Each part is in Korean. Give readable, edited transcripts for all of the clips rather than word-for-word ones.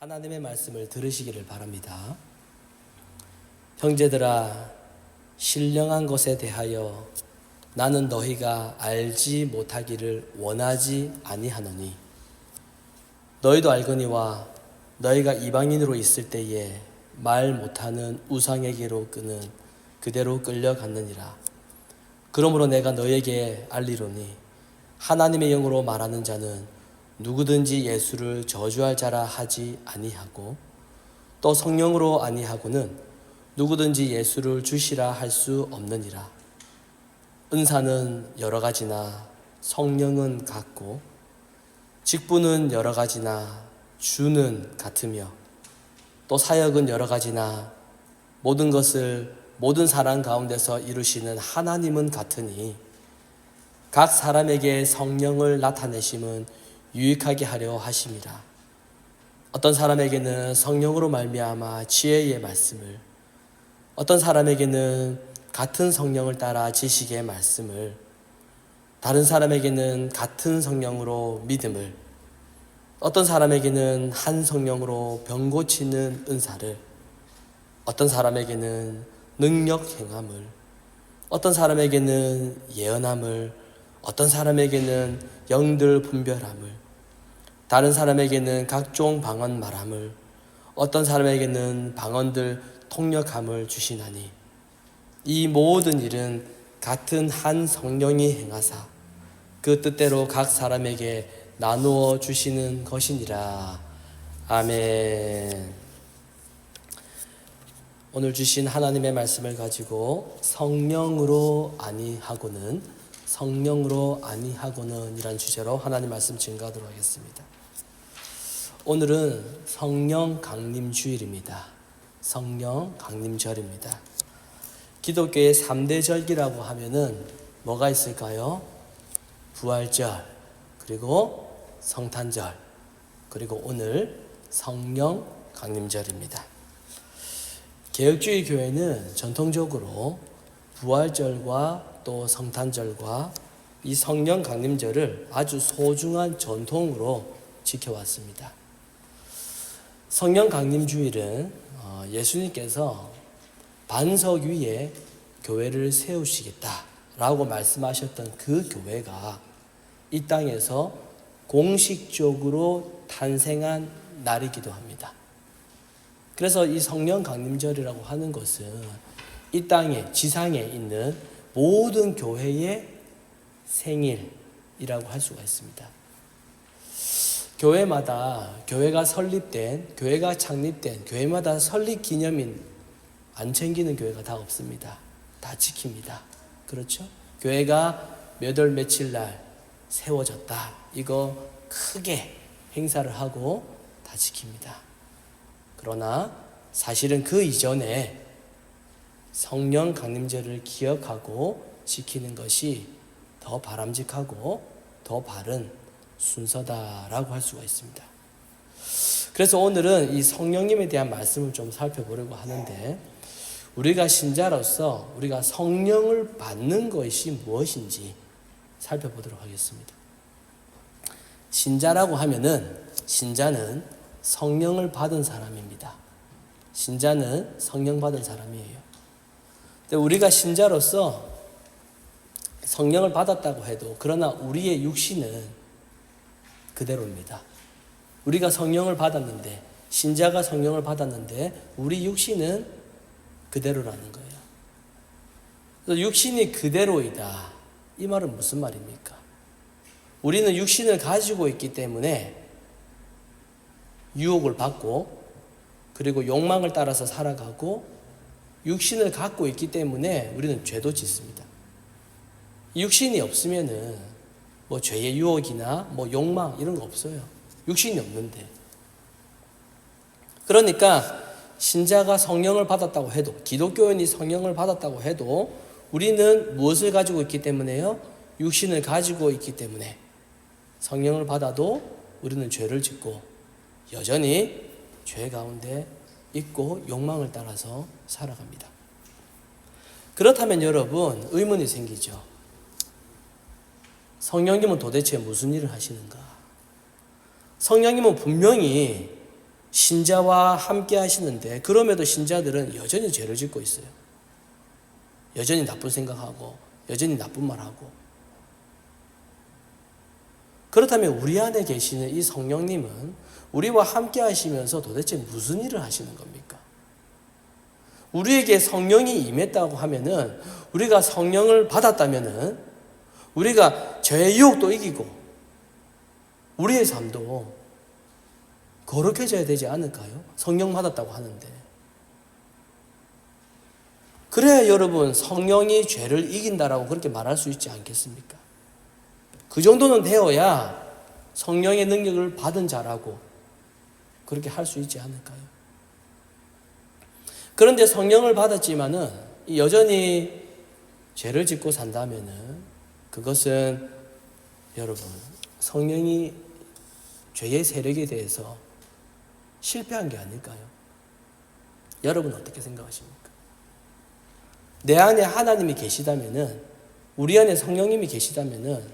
하나님의 말씀을 들으시기를 바랍니다. 형제들아, 신령한 것에 대하여 나는 너희가 알지 못하기를 원하지 아니하노니 너희도 알거니와 너희가 이방인으로 있을 때에 말 못하는 우상에게로 끄는 그대로 끌려갔느니라. 그러므로 내가 너희에게 알리노니 하나님의 영으로 말하는 자는 누구든지 예수를 저주할 자라 하지 아니하고 또 성령으로 아니하고는 누구든지 예수를 주시라 할 수 없느니라. 은사는 여러 가지나 성령은 같고 직분은 여러 가지나 주는 같으며 또 사역은 여러 가지나 모든 것을 모든 사람 가운데서 이루시는 하나님은 같으니 각 사람에게 성령을 나타내심은 유익하게 하려 하심이라. 어떤 사람에게는 성령으로 말미암아 지혜의 말씀을, 어떤 사람에게는 같은 성령을 따라 지식의 말씀을, 다른 사람에게는 같은 성령으로 믿음을, 어떤 사람에게는 한 성령으로 병 고치는 은사를, 어떤 사람에게는 능력 행함을, 어떤 사람에게는 예언함을, 어떤 사람에게는 영들 분별함을, 다른 사람에게는 각종 방언 말함을, 어떤 사람에게는 방언들 통역함을 주시나니 이 모든 일은 같은 한 성령이 행하사 그 뜻대로 각 사람에게 나누어 주시는 것이니라. 아멘. 오늘 주신 하나님의 말씀을 가지고 성령으로 아니하고는 이란 주제로 하나님 말씀 증거하도록 하겠습니다. 오늘은 성령 강림 주일입니다. 성령 강림절입니다. 기독교의 3대 절기라고 하면은 뭐가 있을까요? 부활절, 그리고 성탄절, 그리고 오늘 성령 강림절입니다. 개혁주의 교회는 전통적으로 부활절과 또 성탄절과 이 성령 강림절을 아주 소중한 전통으로 지켜왔습니다. 성령 강림주일은 예수님께서 반석 위에 교회를 세우시겠다라고 말씀하셨던 그 교회가 이 땅에서 공식적으로 탄생한 날이기도 합니다. 그래서 이 성령 강림절이라고 하는 것은 이 땅에, 지상에 있는 모든 교회의 생일이라고 할 수가 있습니다. 교회마다 교회가 설립된, 교회가 창립된, 교회마다 설립 기념일 안 챙기는 교회가 다 없습니다. 다 지킵니다. 그렇죠? 교회가 몇 월 며칠 날 세워졌다, 이거 크게 행사를 하고 다 지킵니다. 그러나 사실은 그 이전에 성령 강림절을 기억하고 지키는 것이 더 바람직하고 더 바른 순서다라고 할 수가 있습니다. 그래서 오늘은 이 성령님에 대한 말씀을 좀 살펴보려고 하는데, 우리가 신자로서 우리가 성령을 받는 것이 무엇인지 살펴보도록 하겠습니다. 신자라고 하면은, 신자는 성령을 받은 사람입니다. 신자는 성령 받은 사람이에요. 근데 우리가 신자로서 성령을 받았다고 해도 그러나 우리의 육신은 그대로입니다. 우리가 성령을 받았는데, 신자가 성령을 받았는데 우리 육신은 그대로라는 거예요. 그래서 육신이 그대로이다, 이 말은 무슨 말입니까? 우리는 육신을 가지고 있기 때문에 유혹을 받고, 그리고 욕망을 따라서 살아가고, 육신을 갖고 있기 때문에 우리는 죄도 짓습니다. 육신이 없으면은 뭐 죄의 유혹이나 뭐 욕망 이런 거 없어요. 육신이 없는데. 그러니까 신자가 성령을 받았다고 해도, 기독교인이 성령을 받았다고 해도 우리는 무엇을 가지고 있기 때문에요? 육신을 가지고 있기 때문에 성령을 받아도 우리는 죄를 짓고 여전히 죄 가운데 있고 욕망을 따라서 살아갑니다. 그렇다면 여러분, 의문이 생기죠. 성령님은 도대체 무슨 일을 하시는가? 성령님은 분명히 신자와 함께 하시는데 그럼에도 신자들은 여전히 죄를 짓고 있어요. 여전히 나쁜 생각하고 여전히 나쁜 말하고. 그렇다면 우리 안에 계시는 이 성령님은 우리와 함께 하시면서 도대체 무슨 일을 하시는 겁니까? 우리에게 성령이 임했다고 하면은, 우리가 성령을 받았다면은 우리가 죄의 유혹도 이기고 우리의 삶도 거룩해져야 되지 않을까요? 성령 받았다고 하는데. 그래야 여러분 성령이 죄를 이긴다라고 그렇게 말할 수 있지 않겠습니까? 그 정도는 되어야 성령의 능력을 받은 자라고 그렇게 할 수 있지 않을까요? 그런데 성령을 받았지만은 여전히 죄를 짓고 산다면은 그것은 여러분 성령이 죄의 세력에 대해서 실패한 게 아닐까요? 여러분 어떻게 생각하십니까? 내 안에 하나님이 계시다면은, 우리 안에 성령님이 계시다면은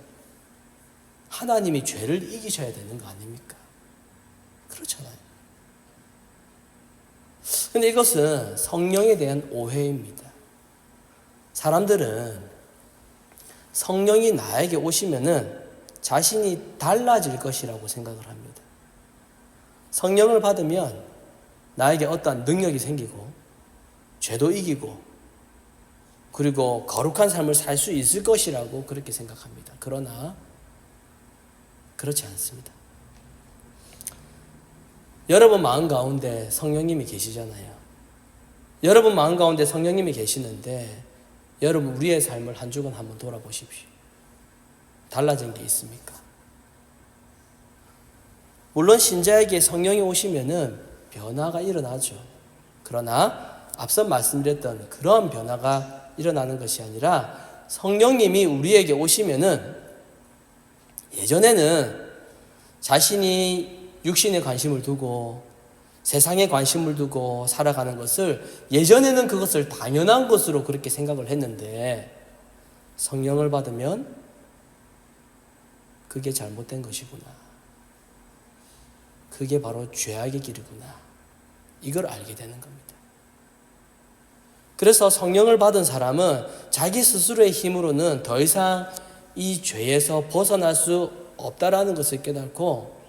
하나님이 죄를 이기셔야 되는 거 아닙니까? 그렇잖아요. 근데 이것은 성령에 대한 오해입니다. 사람들은 성령이 나에게 오시면은 자신이 달라질 것이라고 생각을 합니다. 성령을 받으면 나에게 어떠한 능력이 생기고 죄도 이기고 그리고 거룩한 삶을 살 수 있을 것이라고 그렇게 생각합니다. 그러나 그렇지 않습니다. 여러분 마음 가운데 성령님이 계시잖아요. 여러분 마음 가운데 성령님이 계시는데 여러분 우리의 삶을 한 주간 한번 돌아보십시오. 달라진 게 있습니까? 물론 신자에게 성령이 오시면은 변화가 일어나죠. 그러나 앞서 말씀드렸던 그런 변화가 일어나는 것이 아니라 성령님이 우리에게 오시면은 예전에는 자신이 육신에 관심을 두고 세상에 관심을 두고 살아가는 것을 예전에는 그것을 당연한 것으로 그렇게 생각을 했는데 성령을 받으면 그게 잘못된 것이구나. 그게 바로 죄악의 길이구나. 이걸 알게 되는 겁니다. 그래서 성령을 받은 사람은 자기 스스로의 힘으로는 더 이상 이 죄에서 벗어날 수 없다라는 것을 깨닫고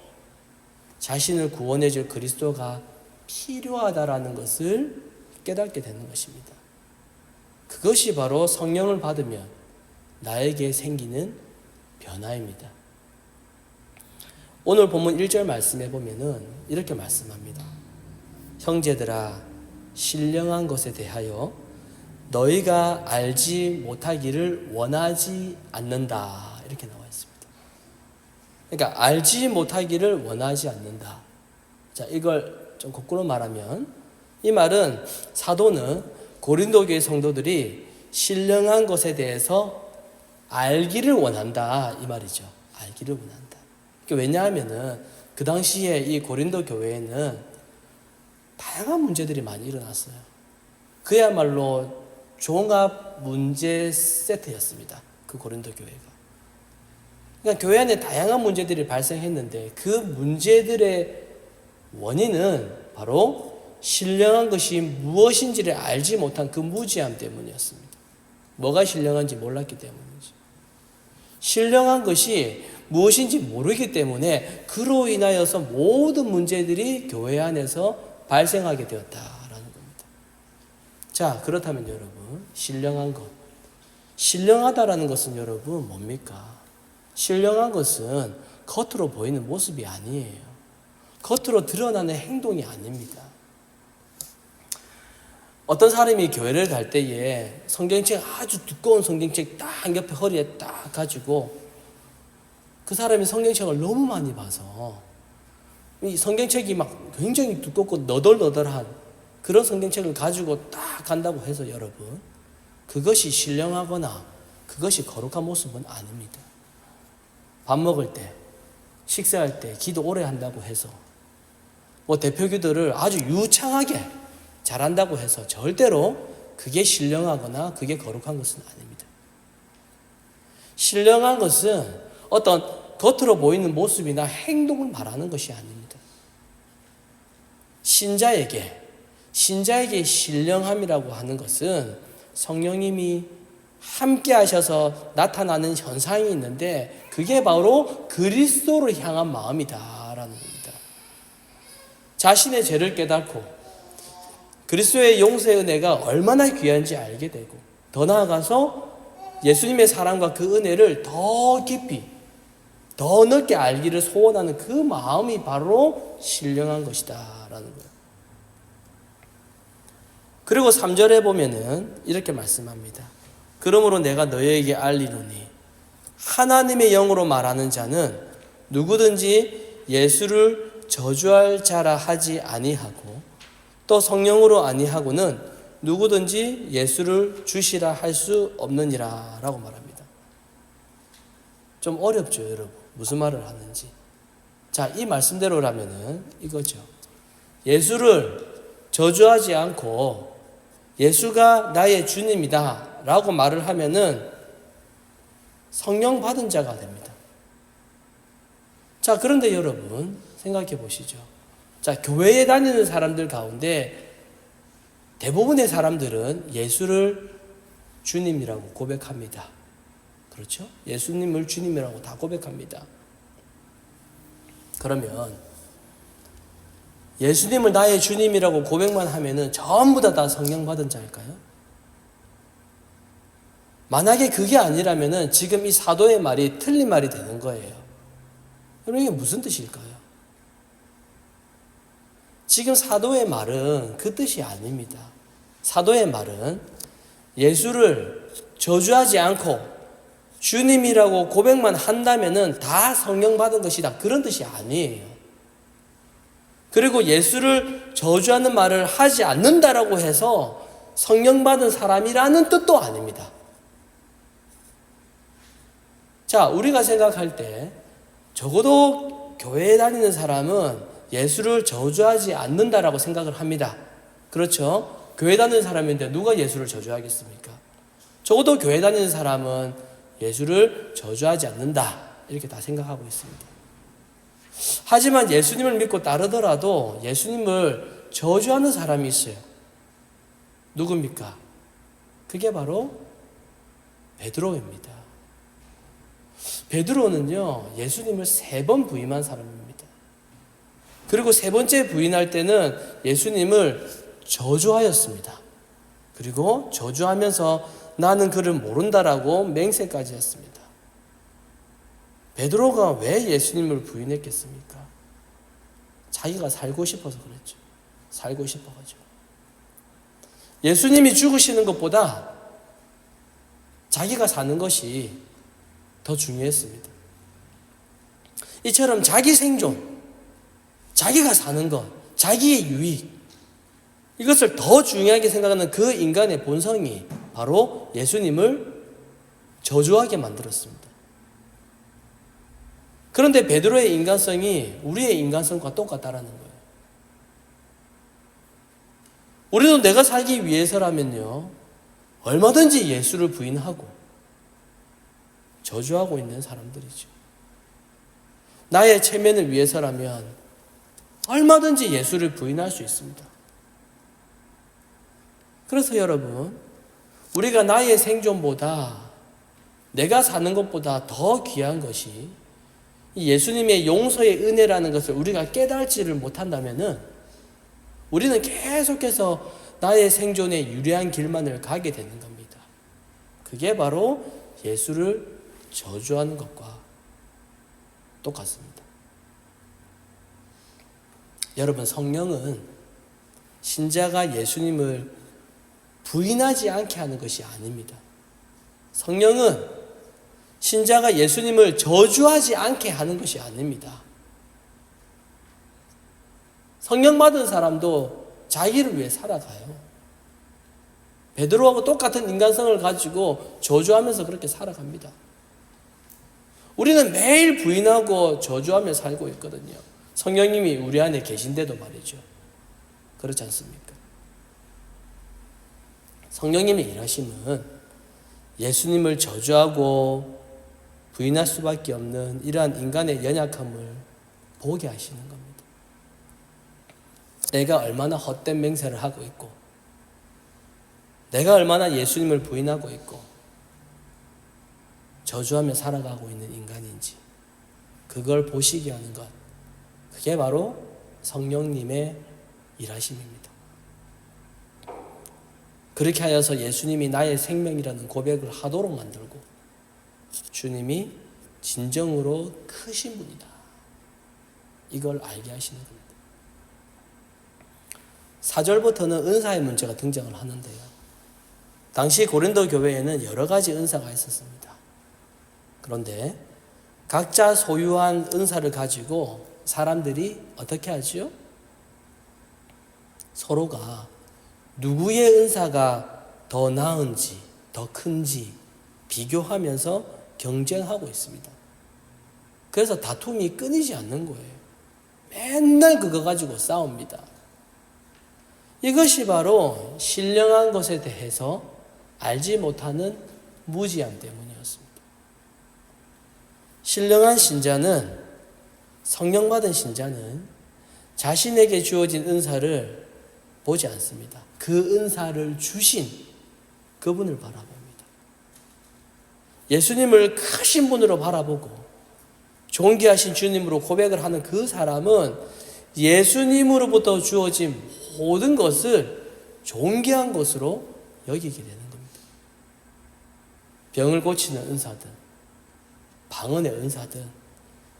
자신을 구원해 줄 그리스도가 필요하다라는 것을 깨닫게 되는 것입니다. 그것이 바로 성령을 받으면 나에게 생기는 변화입니다. 오늘 본문 1절 말씀해 보면은 이렇게 말씀합니다. 형제들아, 신령한 것에 대하여 너희가 알지 못하기를 원하지 않는다. 이렇게 나와 있습니다. 그러니까 알지 못하기를 원하지 않는다. 자, 이걸 좀 거꾸로 말하면 이 말은 사도는 고린도 교회 성도들이 신령한 것에 대해서 알기를 원한다. 이 말이죠. 알기를 원한다. 왜냐하면은 그 당시에 이 고린도 교회에는 다양한 문제들이 많이 일어났어요. 그야말로 종합 문제 세트였습니다. 그 고린도 교회가. 그러니까 교회 안에 다양한 문제들이 발생했는데 그 문제들의 원인은 바로 신령한 것이 무엇인지를 알지 못한 그 무지함 때문이었습니다. 뭐가 신령한지 몰랐기 때문이죠. 신령한 것이 무엇인지 모르기 때문에 그로 인하여서 모든 문제들이 교회 안에서 발생하게 되었다라는 겁니다. 자, 그렇다면 여러분, 신령한 것. 신령하다라는 것은 여러분 뭡니까? 신령한 것은 겉으로 보이는 모습이 아니에요. 겉으로 드러나는 행동이 아닙니다. 어떤 사람이 교회를 갈 때에 성경책 아주 두꺼운 성경책 딱 한 겹에 허리에 딱 가지고 그 사람이 성경책을 너무 많이 봐서 이 성경책이 막 굉장히 두껍고 너덜너덜한 그런 성경책을 가지고 딱 간다고 해서 여러분 그것이 신령하거나 그것이 거룩한 모습은 아닙니다. 밥 먹을 때, 식사할 때 기도 오래 한다고 해서 뭐 대표 기도를 아주 유창하게 잘한다고 해서 절대로 그게 신령하거나 그게 거룩한 것은 아닙니다. 신령한 것은 어떤 겉으로 보이는 모습이나 행동을 말하는 것이 아닙니다. 신자에게 신령함이라고 하는 것은 성령님이 함께 하셔서 나타나는 현상이 있는데 그게 바로 그리스도를 향한 마음이다라는 겁니다. 자신의 죄를 깨닫고 그리스도의 용서의 은혜가 얼마나 귀한지 알게 되고 더 나아가서 예수님의 사랑과 그 은혜를 더 깊이 더 넓게 알기를 소원하는 그 마음이 바로 신령한 것이다 라는 거예요. 그리고 3절에 보면은 이렇게 말씀합니다. 그러므로 내가 너희에게 알리노니 하나님의 영으로 말하는 자는 누구든지 예수를 저주할 자라 하지 아니하고 또 성령으로 아니하고는 누구든지 예수를 주시라 할 수 없느니라 라고 말합니다. 좀 어렵죠, 여러분. 무슨 말을 하는지. 자, 이 말씀대로라면은 이거죠. 예수를 저주하지 않고 예수가 나의 주님이다 라고 말을 하면은 성령 받은 자가 됩니다. 자, 그런데 여러분 생각해 보시죠. 자, 교회에 다니는 사람들 가운데 대부분의 사람들은 예수를 주님이라고 고백합니다. 그렇죠? 예수님을 주님이라고 다 고백합니다. 그러면 예수님을 나의 주님이라고 고백만 하면은 전부 다 성령 받은 자일까요? 만약에 그게 아니라면은 지금 이 사도의 말이 틀린 말이 되는 거예요. 여러분, 이게 무슨 뜻일까요? 지금 사도의 말은 그 뜻이 아닙니다. 사도의 말은 예수를 저주하지 않고 주님이라고 고백만 한다면은 다 성령 받은 것이다. 그런 뜻이 아니에요. 그리고 예수를 저주하는 말을 하지 않는다라고 해서 성령 받은 사람이라는 뜻도 아닙니다. 자, 우리가 생각할 때 적어도 교회에 다니는 사람은 예수를 저주하지 않는다라고 생각을 합니다. 그렇죠? 교회 다니는 사람인데 누가 예수를 저주하겠습니까? 적어도 교회 다니는 사람은 예수를 저주하지 않는다 이렇게 다 생각하고 있습니다. 하지만 예수님을 믿고 따르더라도 예수님을 저주하는 사람이 있어요. 누굽니까? 그게 바로 베드로입니다. 베드로는요, 예수님을 3번 부인한 사람입니다. 그리고 3번째 부인할 때는 예수님을 저주하였습니다. 그리고 저주하면서 나는 그를 모른다라고 맹세까지 했습니다. 베드로가 왜 예수님을 부인했겠습니까? 자기가 살고 싶어서 그랬죠. 살고 싶어가지고. 예수님이 죽으시는 것보다 자기가 사는 것이 더 중요했습니다. 이처럼 자기 생존, 자기가 사는 것, 자기의 유익, 이것을 더 중요하게 생각하는 그 인간의 본성이 바로 예수님을 저주하게 만들었습니다. 그런데 베드로의 인간성이 우리의 인간성과 똑같다라는 거예요. 우리도 내가 살기 위해서라면요, 얼마든지 예수를 부인하고 저주하고 있는 사람들이죠. 나의 체면을 위해서라면 얼마든지 예수를 부인할 수 있습니다. 그래서 여러분, 우리가 나의 생존보다 내가 사는 것보다 더 귀한 것이 예수님의 용서의 은혜라는 것을 우리가 깨달지를 못한다면은 우리는 계속해서 나의 생존에 유리한 길만을 가게 되는 겁니다. 그게 바로 예수를 저주하는 것과 똑같습니다. 여러분, 성령은 신자가 예수님을 부인하지 않게 하는 것이 아닙니다. 성령은 신자가 예수님을 저주하지 않게 하는 것이 아닙니다. 성령 받은 사람도 자기를 위해 살아가요. 베드로하고 똑같은 인간성을 가지고 저주하면서 그렇게 살아갑니다. 우리는 매일 부인하고 저주하며 살고 있거든요. 성령님이 우리 안에 계신데도 말이죠. 그렇지 않습니까? 성령님의 일하심은 예수님을 저주하고 부인할 수밖에 없는 이러한 인간의 연약함을 보게 하시는 겁니다. 내가 얼마나 헛된 맹세를 하고 있고, 내가 얼마나 예수님을 부인하고 있고 저주하며 살아가고 있는 인간인지 그걸 보시게 하는 것, 그게 바로 성령님의 일하심입니다. 그렇게 하여서 예수님이 나의 생명이라는 고백을 하도록 만들고 주님이 진정으로 크신 분이다, 이걸 알게 하시는 겁니다. 4절부터는 은사의 문제가 등장을 하는데요, 당시 고린도 교회에는 여러 가지 은사가 있었습니다. 그런데 각자 소유한 은사를 가지고 사람들이 어떻게 하지요? 서로가 누구의 은사가 더 나은지, 더 큰지 비교하면서 경쟁하고 있습니다. 그래서 다툼이 끊이지 않는 거예요. 맨날 그거 가지고 싸웁니다. 이것이 바로 신령한 것에 대해서 알지 못하는 무지함 때문이었습니다. 신령한 신자는, 성령 받은 신자는 자신에게 주어진 은사를 보지 않습니다. 그 은사를 주신 그분을 바라봅니다. 예수님을 크신 분으로 바라보고 존귀하신 주님으로 고백을 하는 그 사람은 예수님으로부터 주어진 모든 것을 존귀한 것으로 여기게 되는 겁니다. 병을 고치는 은사든, 방언의 은사든,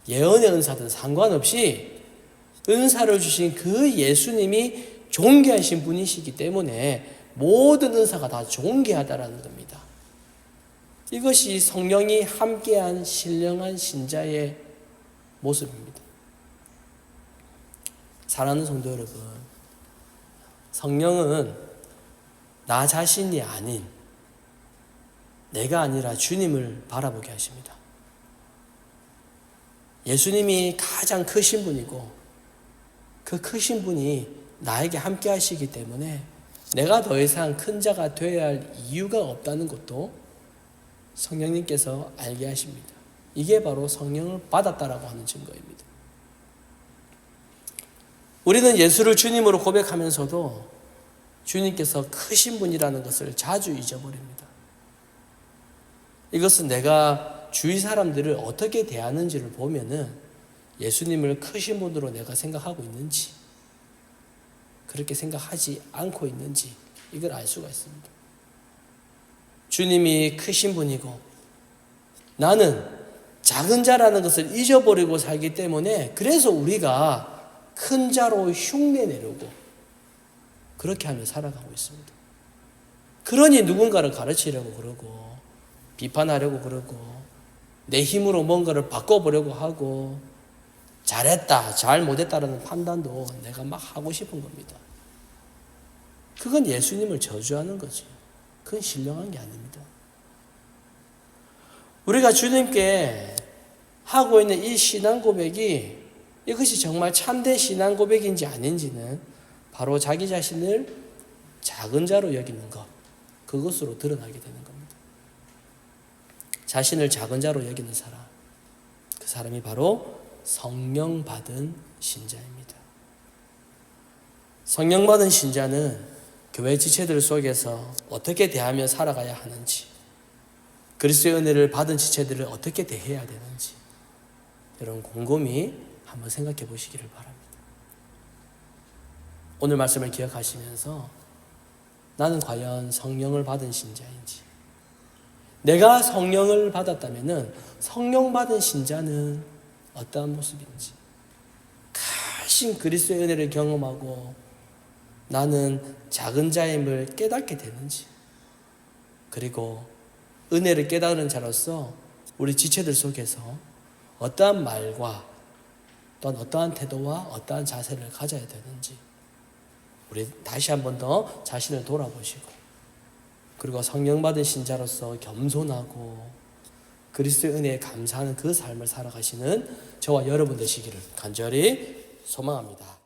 예언의 은사든 상관없이 은사를 주신 그 예수님이 존귀하신 분이시기 때문에 모든 은사가 다 존귀하다라는 겁니다. 이것이 성령이 함께한 신령한 신자의 모습입니다. 사랑하는 성도 여러분, 성령은 나 자신이 아닌, 내가 아니라 주님을 바라보게 하십니다. 예수님이 가장 크신 분이고 그 크신 분이 나에게 함께 하시기 때문에 내가 더 이상 큰 자가 되어야 할 이유가 없다는 것도 성령님께서 알게 하십니다. 이게 바로 성령을 받았다라고 하는 증거입니다. 우리는 예수를 주님으로 고백하면서도 주님께서 크신 분이라는 것을 자주 잊어버립니다. 이것은 내가 주위 사람들을 어떻게 대하는지를 보면은 예수님을 크신 분으로 내가 생각하고 있는지, 그렇게 생각하지 않고 있는지, 이걸 알 수가 있습니다. 주님이 크신 분이고 나는 작은 자라는 것을 잊어버리고 살기 때문에, 그래서 우리가 큰 자로 흉내내려고 그렇게 하며 살아가고 있습니다. 그러니 누군가를 가르치려고 그러고 비판하려고 그러고 내 힘으로 뭔가를 바꿔보려고 하고 잘했다, 잘 못했다라는 판단도 내가 막 하고 싶은 겁니다. 그건 예수님을 저주하는 거지. 그건 신령한 게 아닙니다. 우리가 주님께 하고 있는 이 신앙 고백이, 이것이 정말 참된 신앙 고백인지 아닌지는 바로 자기 자신을 작은 자로 여기는 것, 그것으로 드러나게 되는 겁니다. 자신을 작은 자로 여기는 사람, 그 사람이 바로 성령 받은 신자입니다. 성령 받은 신자는 교회 지체들 속에서 어떻게 대하며 살아가야 하는지, 그리스도의 은혜를 받은 지체들을 어떻게 대해야 되는지, 이런 곰곰이 한번 생각해 보시기를 바랍니다. 오늘 말씀을 기억하시면서 나는 과연 성령을 받은 신자인지, 내가 성령을 받았다면 성령 받은 신자는 어떠한 모습인지, 크신 그리스도의 은혜를 경험하고 나는 작은 자임을 깨닫게 되는지, 그리고 은혜를 깨달은 자로서 우리 지체들 속에서 어떠한 말과 또한 어떠한 태도와 어떠한 자세를 가져야 되는지, 우리 다시 한 번 더 자신을 돌아보시고, 그리고 성령 받은 신자로서 겸손하고 그리스도의 은혜에 감사하는 그 삶을 살아가시는 저와 여러분 되시기를 간절히 소망합니다.